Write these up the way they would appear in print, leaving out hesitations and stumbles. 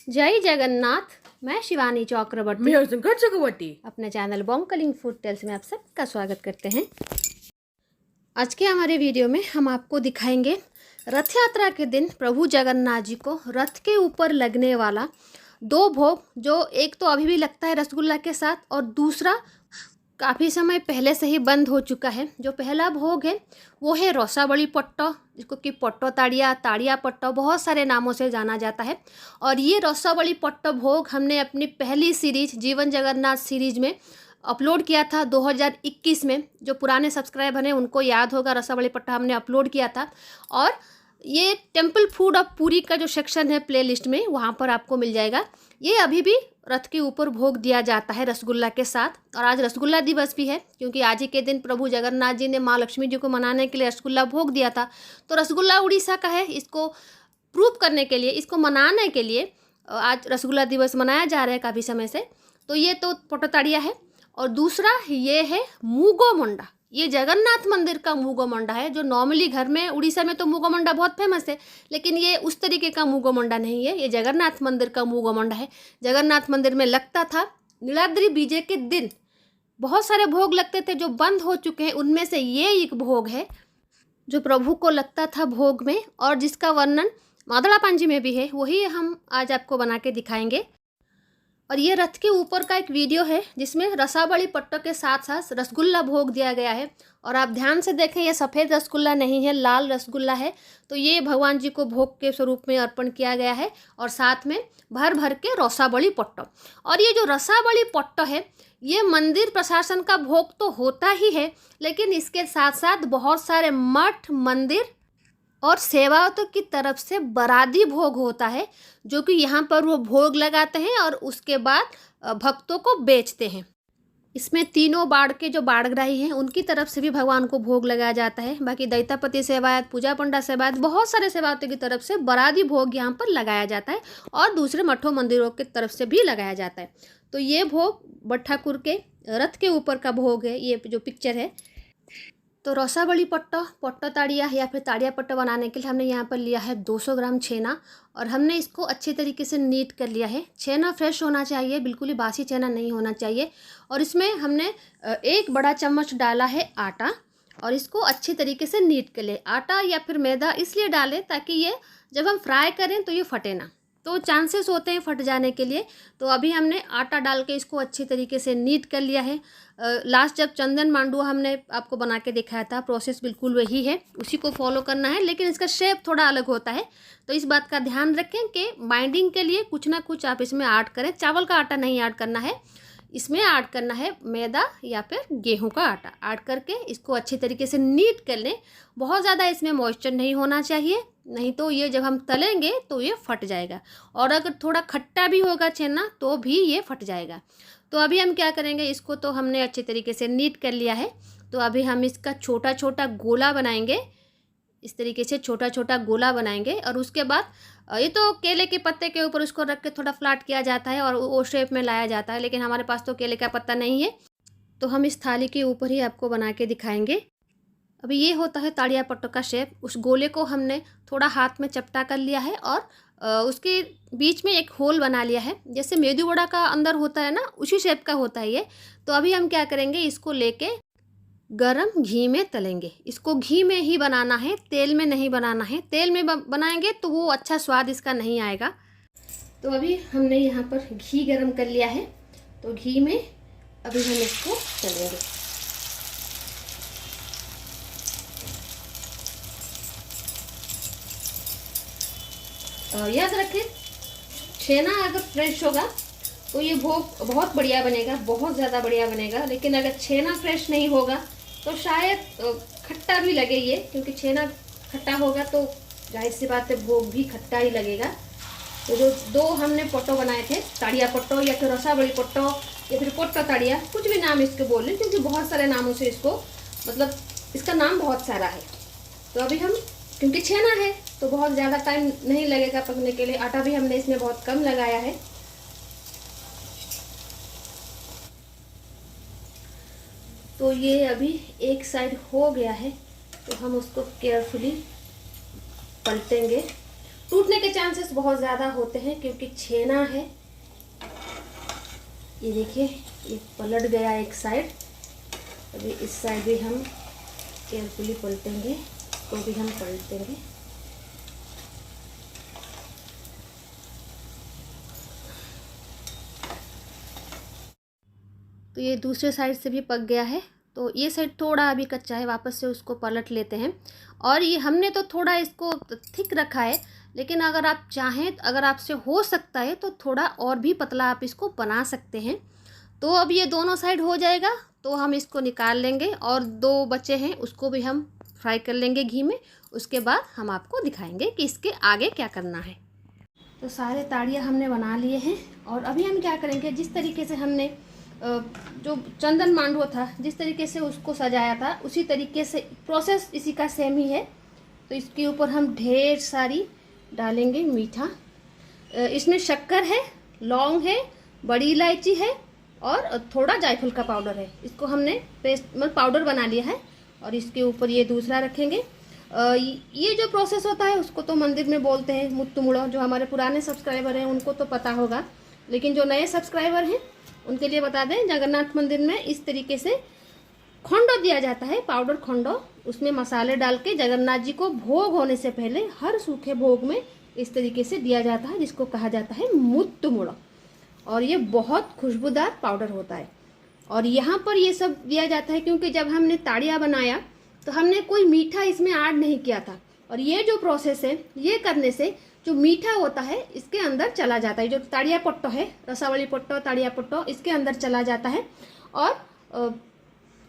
जय जगन्नाथ। मैं शिवानी चक्रवर्ती मैं शंकर चक्रवर्ती अपने चैनल बॉन्कलिंग फूड टेल्स में आप सबका स्वागत करते हैं। आज के हमारे वीडियो में हम आपको दिखाएंगे रथ यात्रा के दिन प्रभु जगन्नाथ जी को रथ के ऊपर लगने वाला दो भोग, जो एक तो अभी भी लगता है रसगुल्ला के साथ और दूसरा काफ़ी समय पहले से ही बंद हो चुका है। जो पहला भोग है वो है रसावली पट्टो, जिसको कि पट्टो ताड़िया, ताड़िया पट्टो, बहुत सारे नामों से जाना जाता है। और ये रसावली पट्टो भोग हमने अपनी पहली सीरीज जीवन जगन्नाथ सीरीज में अपलोड किया था 2021 में। जो पुराने सब्सक्राइबर हैं उनको याद होगा, रसावली पट्टा हमने अपलोड किया था। और ये टेम्पल फूड ऑफ पूरी का जो सेक्शन है प्लेलिस्ट में, वहाँ पर आपको मिल जाएगा। ये अभी भी रथ के ऊपर भोग दिया जाता है रसगुल्ला के साथ। और आज रसगुल्ला दिवस भी है, क्योंकि आज ही के दिन प्रभु जगन्नाथ जी ने माँ लक्ष्मी जी को मनाने के लिए रसगुल्ला भोग दिया था। तो रसगुल्ला उड़ीसा का है। इसको प्रूव करने के लिए, इसको मनाने के लिए आज रसगुल्ला दिवस मनाया जा रहा है काफ़ी समय से। तो ये तो पोटोताड़िया है। और दूसरा ये है मूगो मंडा। ये जगन्नाथ मंदिर का मूगो मंडा है, जो नॉर्मली घर में उड़ीसा में तो मूगो मंडा बहुत फेमस है, लेकिन ये उस तरीके का मूगो मंडा नहीं है। ये जगन्नाथ मंदिर का मूगो मंडा है। जगन्नाथ मंदिर में लगता था नीलाद्री बीजे के दिन। बहुत सारे भोग लगते थे जो बंद हो चुके हैं, उनमें से ये एक भोग है जो प्रभु को लगता था भोग में, और जिसका वर्णन मादड़ा पांजी में भी है। वही हम आज आपको बना के दिखाएंगे। और ये रथ के ऊपर का एक वीडियो है जिसमें रसावली पट्टों के साथ साथ रसगुल्ला भोग दिया गया है। और आप ध्यान से देखें, ये सफ़ेद रसगुल्ला नहीं है, लाल रसगुल्ला है। तो ये भगवान जी को भोग के स्वरूप में अर्पण किया गया है। और साथ में भर भर के रसावली पट्टो। और ये जो रसावली पट्टो है, ये मंदिर प्रशासन का भोग तो होता ही है, लेकिन इसके साथ साथ बहुत सारे मठ, मंदिर और सेवाओं की तरफ से बरादी भोग होता है, जो कि यहाँ पर वो भोग लगाते हैं और उसके बाद भक्तों को बेचते हैं। इसमें तीनों बाड़ के जो बाड़ग्राही हैं उनकी तरफ से भी भगवान को भोग लगाया जाता है। बाकी दैतापति सेवायत, पूजा पंडा सेवायत, बहुत सारे सेवायतों की तरफ से बरादी भोग यहाँ पर लगाया जाता है। और दूसरे मठों मंदिरों की तरफ से भी लगाया जाता है। तो ये भोग बट ठाकुर के रथ के ऊपर का भोग है, ये जो पिक्चर है। तो रसावली पट्टो, पट्टो ताड़िया या फिर ताड़िया पट्टो बनाने के लिए हमने यहाँ पर लिया है 200 ग्राम छेना। और हमने इसको अच्छे तरीके से नीट कर लिया है। छेना फ्रेश होना चाहिए, बिल्कुल ही बासी छेना नहीं होना चाहिए। और इसमें हमने 1 बड़ा चम्मच डाला है आटा, और इसको अच्छे तरीके से नीट कर ले। आटा या फिर मैदा इसलिए डालें ताकि ये जब हम फ्राई करें तो ये फटे ना, तो चांसेस होते हैं फट जाने के लिए। तो अभी हमने आटा डाल के इसको अच्छी तरीके से नीट कर लिया है। लास्ट जब चंदन मांडुआ हमने आपको बना के दिखाया था, प्रोसेस बिल्कुल वही है, उसी को फॉलो करना है, लेकिन इसका शेप थोड़ा अलग होता है। तो इस बात का ध्यान रखें कि बाइंडिंग के लिए कुछ ना कुछ आप इसमें ऐड करें। चावल का आटा नहीं ऐड करना है, इसमें ऐड करना है मैदा या फिर गेहूं का आटा। ऐड करके इसको अच्छी तरीके से नीट कर लें। बहुत ज़्यादा इसमें मॉइस्चर नहीं होना चाहिए, नहीं तो ये जब हम तलेंगे तो ये फट जाएगा। और अगर थोड़ा खट्टा भी होगा छेना तो भी ये फट जाएगा। तो अभी हम क्या करेंगे, इसको तो हमने अच्छे तरीके से नीट कर लिया है। तो अभी हम इसका छोटा छोटा गोला बनाएंगे। इस तरीके से छोटा छोटा गोला बनाएंगे। और उसके बाद ये तो केले के पत्ते के ऊपर उसको रख के थोड़ा फ्लैट किया जाता है और वो शेप में लाया जाता है, लेकिन हमारे पास तो केले का पत्ता नहीं है, तो हम इस थाली के ऊपर ही आपको बना के दिखाएंगे। अभी ये होता है ताड़िया पट्टो का शेप। उस गोले को हमने थोड़ा हाथ में चपटा कर लिया है और उसके बीच में एक होल बना लिया है, जैसे मेदू वड़ा का अंदर होता है ना, उसी शेप का होता है ये। तो अभी हम क्या करेंगे, इसको लेके गरम घी में तलेंगे। इसको घी में ही बनाना है, तेल में नहीं बनाना है। तेल में बनाएंगे तो वो अच्छा स्वाद इसका नहीं आएगा। तो अभी हमने यहाँ पर घी गरम कर लिया है, तो घी में अभी हम इसको तलेंगे। और याद रखें, छेना अगर फ्रेश होगा तो ये भोग बहुत बढ़िया बनेगा, बहुत ज़्यादा बढ़िया बनेगा। लेकिन अगर छेना फ्रेश नहीं होगा तो शायद खट्टा भी लगे ये, क्योंकि छेना खट्टा होगा तो जाहिर सी बात है भोग भी खट्टा ही लगेगा। तो जो 2 हमने पट्टो बनाए थे, ताड़िया पट्टो या फिर रसावली पट्टो या फिर पट्टो ताड़िया, कुछ भी नाम इसके बोल लें, क्योंकि बहुत सारे नामों से इसको, मतलब इसका नाम बहुत सारा है। तो अभी हम, क्योंकि छेना है तो बहुत ज़्यादा टाइम नहीं लगेगा पकने के लिए। आटा भी हमने इसमें बहुत कम लगाया है। तो ये अभी एक साइड हो गया है, तो हम उसको केयरफुली पलटेंगे। टूटने के चांसेस बहुत ज़्यादा होते हैं क्योंकि छेना है। ये देखिए, ये पलट गया एक साइड। अभी इस साइड भी हम केयरफुली पलटेंगे, तो भी हम पलटेंगे। तो ये दूसरे साइड से भी पक गया है। तो ये साइड थोड़ा अभी कच्चा है, वापस से उसको पलट लेते हैं। और ये हमने तो थोड़ा इसको थिक रखा है, लेकिन अगर आप चाहें, अगर आपसे हो सकता है तो थोड़ा और भी पतला आप इसको बना सकते हैं। तो अब ये दोनों साइड हो जाएगा तो हम इसको निकाल लेंगे, और 2 बचे हैं उसको भी हम फ्राई कर लेंगे घी में। उसके बाद हम आपको दिखाएंगे कि इसके आगे क्या करना है। तो सारे ताड़ियाँ हमने बना लिए हैं, और अभी हम क्या करेंगे, जिस तरीके से हमने जो चंदन मांडवा था, जिस तरीके से उसको सजाया था, उसी तरीके से प्रोसेस इसी का सेम ही है। तो इसके ऊपर हम ढेर सारी डालेंगे मीठा। इसमें शक्कर है, लौंग है, बड़ी इलायची है और थोड़ा जायफल का पाउडर है। इसको हमने पेस्ट मतलब पाउडर बना लिया है, और इसके ऊपर ये दूसरा रखेंगे। ये जो प्रोसेस होता है उसको तो मंदिर में बोलते हैं मुत्तु मुड़ो। जो हमारे पुराने सब्सक्राइबर हैं उनको तो पता होगा, लेकिन जो नए सब्सक्राइबर हैं उनके लिए बता दें, जगन्नाथ मंदिर में इस तरीके से खोंडो दिया जाता है, पाउडर खोंडो। उसमें मसाले डाल के जगन्नाथ जी को भोग होने से पहले हर सूखे भोग में इस तरीके से दिया जाता है, जिसको कहा जाता है मुत्तु मुड़ो। और ये बहुत खुशबूदार पाउडर होता है। और यहाँ पर ये सब दिया जाता है क्योंकि जब हमने ताड़िया बनाया तो हमने कोई मीठा इसमें ऐड नहीं किया था। और ये जो प्रोसेस है, ये करने से जो मीठा होता है इसके अंदर चला जाता है। जो ताड़िया पट्टो है, रसावली पट्टो, ताड़िया पट्टो, इसके अंदर चला जाता है। और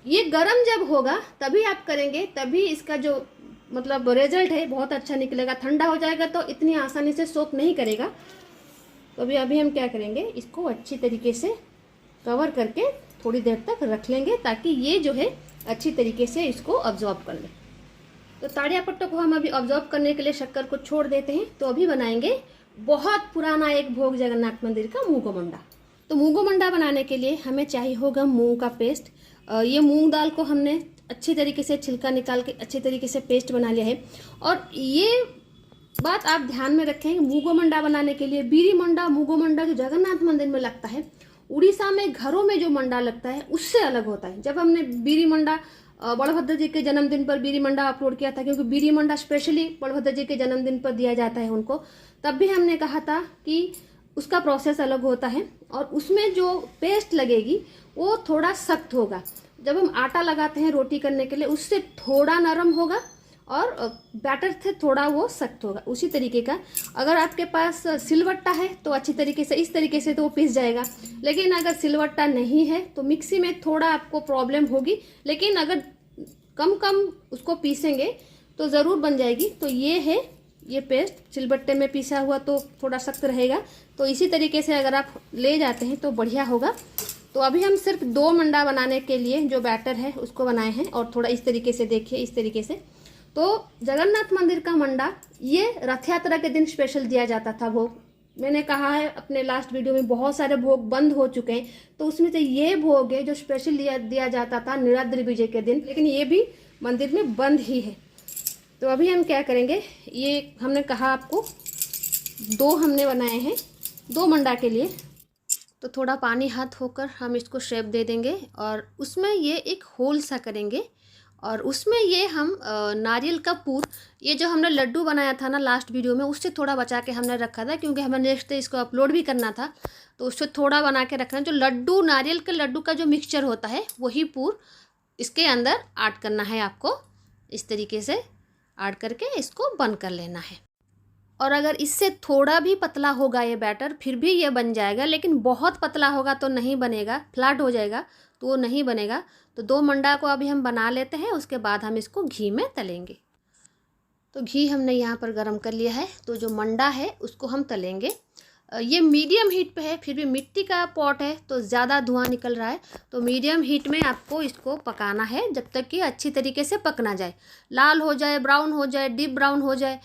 ये गरम जब होगा तभी आप करेंगे, तभी इसका जो मतलब रिजल्ट है बहुत अच्छा निकलेगा। ठंडा हो जाएगा तो इतनी आसानी से सोक नहीं करेगा। तो अभी हम क्या करेंगे, इसको अच्छी तरीके से कवर करके थोड़ी देर तक रख लेंगे, ताकि ये जो है अच्छी तरीके से इसको ऑब्जॉर्ब कर ले। तो ताड़िया पट्टो को हम अभी ऑब्जॉर्ब करने के लिए शक्कर को छोड़ देते हैं। तो अभी बनाएंगे बहुत पुराना एक भोग जगन्नाथ मंदिर का मूंगो मंडा। तो मूंगो मंडा बनाने के लिए हमें चाहिए होगा मूंग का पेस्ट। ये मूंग दाल को हमने अच्छी तरीके से छिलका निकाल के अच्छी तरीके से पेस्ट बना लिया है। और ये बात आप ध्यान में रखें, मूंगो मंडा बनाने के लिए बीरी मंडा, मूंगो मंडा जो जगन्नाथ मंदिर में लगता है, उड़ीसा में घरों में जो मंडा लगता है उससे अलग होता है। जब हमने बीरी मंडा बलभद्र जी के जन्मदिन पर बीरी मंडा अपलोड किया था, क्योंकि बीरी मंडा स्पेशली बलभद्र जी के जन्मदिन पर दिया जाता है उनको, तब भी हमने कहा था कि उसका प्रोसेस अलग होता है और उसमें जो पेस्ट लगेगी वो थोड़ा सख्त होगा। जब हम आटा लगाते हैं रोटी करने के लिए, उससे थोड़ा नरम होगा और बैटर से थोड़ा वो सख्त होगा। उसी तरीके का अगर आपके पास सिलवट्टा है तो अच्छी तरीके से इस तरीके से तो वो पिस जाएगा, लेकिन अगर सिलवट्टा नहीं है तो मिक्सी में थोड़ा आपको प्रॉब्लम होगी, लेकिन अगर कम उसको पीसेंगे तो ज़रूर बन जाएगी। तो ये है ये पेस्ट, सिलबट्टे में पीसा हुआ तो थोड़ा सख्त रहेगा। तो इसी तरीके से अगर आप ले जाते हैं तो बढ़िया होगा। तो अभी हम सिर्फ 2 मंडा बनाने के लिए जो बैटर है उसको बनाए हैं, और थोड़ा इस तरीके से देखिए, इस तरीके से। तो जगन्नाथ मंदिर का मंडा ये रथ यात्रा के दिन स्पेशल दिया जाता था भोग। मैंने कहा है अपने लास्ट वीडियो में, बहुत सारे भोग बंद हो चुके हैं, तो उसमें से ये भोग है जो स्पेशल दिया जाता था नीलाद्रि विजय के दिन, लेकिन ये भी मंदिर में बंद ही है। तो अभी हम क्या करेंगे, ये हमने कहा आपको 2 हमने बनाए हैं 2 मंडा के लिए। तो थोड़ा पानी हाथ होकर हम इसको शेप दे देंगे, और उसमें ये एक होल सा करेंगे, और उसमें ये हम नारियल का पूर, ये जो हमने लड्डू बनाया था ना लास्ट वीडियो में, उससे थोड़ा बचा के हमने रखा था, क्योंकि हमें नेक्स्ट डे इसको अपलोड भी करना था, तो उससे थोड़ा बना के रखना। जो लड्डू, नारियल के लड्डू का जो मिक्सचर होता है वही पूर इसके अंदर ऐड करना है आपको। इस तरीके से ऐड करके इसको बंद कर लेना है। और अगर इससे थोड़ा भी पतला होगा ये बैटर फिर भी ये बन जाएगा, लेकिन बहुत पतला होगा तो नहीं बनेगा, फ्लैट हो जाएगा तो वो नहीं बनेगा। तो 2 मंडा को अभी हम बना लेते हैं, उसके बाद हम इसको घी में तलेंगे। तो घी हमने यहाँ पर गरम कर लिया है, तो जो मंडा है उसको हम तलेंगे। ये मीडियम हीट पे है, फिर भी मिट्टी का पॉट है तो ज़्यादा धुआं निकल रहा है, तो मीडियम हीट में आपको इसको पकाना है जब तक कि अच्छी तरीके से पक ना जाए। लाल हो जाए, ब्राउन हो जाए, डीप ब्राउन हो जाए,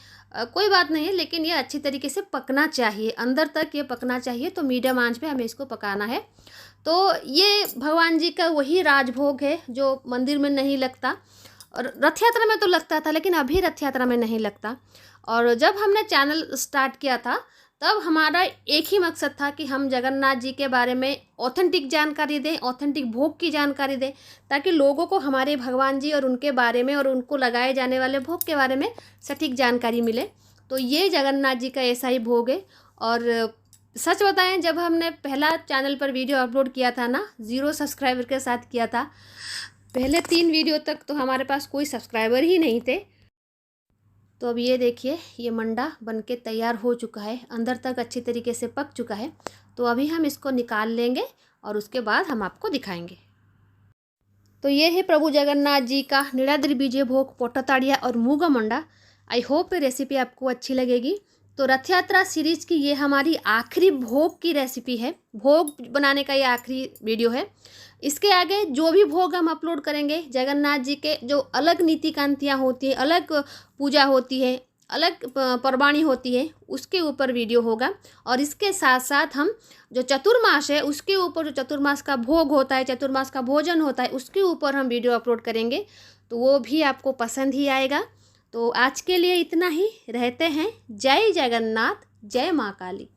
कोई बात नहीं है, लेकिन ये अच्छी तरीके से पकना चाहिए, अंदर तक ये पकना चाहिए। तो मीडियम आंच पे हमें इसको पकाना है। तो ये भगवान जी का वही राजभोग है जो मंदिर में नहीं लगता, और रथ यात्रा में तो लगता था, लेकिन अभी रथ यात्रा में नहीं लगता। और जब हमने चैनल स्टार्ट किया था तब हमारा एक ही मकसद था कि हम जगन्नाथ जी के बारे में ऑथेंटिक जानकारी दें, ऑथेंटिक भोग की जानकारी दें, ताकि लोगों को हमारे भगवान जी और उनके बारे में और उनको लगाए जाने वाले भोग के बारे में सटीक जानकारी मिले। तो ये जगन्नाथ जी का ऐसा ही भोग है। और सच बताएं, जब हमने पहला चैनल पर वीडियो अपलोड किया था ना, 0 सब्सक्राइबर के साथ किया था। पहले 3 वीडियो तक तो हमारे पास कोई सब्सक्राइबर ही नहीं थे। तो अब ये देखिए, ये मंडा बनके तैयार हो चुका है, अंदर तक अच्छी तरीके से पक चुका है। तो अभी हम इसको निकाल लेंगे और उसके बाद हम आपको दिखाएंगे। तो ये है प्रभु जगन्नाथ जी का नीलाद्रि बीजे भोग पोटताड़िया और मूगा मंडा। आई होप ये रेसिपी आपको अच्छी लगेगी। तो रथ यात्रा सीरीज की ये हमारी आखिरी भोग की रेसिपी है, भोग बनाने का ये आखिरी वीडियो है। इसके आगे जो भी भोग हम अपलोड करेंगे, जगन्नाथ जी के जो अलग नीति कांतियाँ होती है, अलग पूजा होती है, अलग परवाणी होती है, उसके ऊपर वीडियो होगा। और इसके साथ साथ हम जो चतुर्मास है उसके ऊपर, जो चतुर्मास का भोग होता है, चतुर्मास का भोजन होता है, उसके ऊपर हम वीडियो अपलोड करेंगे। तो वो भी आपको पसंद ही आएगा। तो आज के लिए इतना ही, रहते हैं। जय जगन्नाथ, जय माँ काली।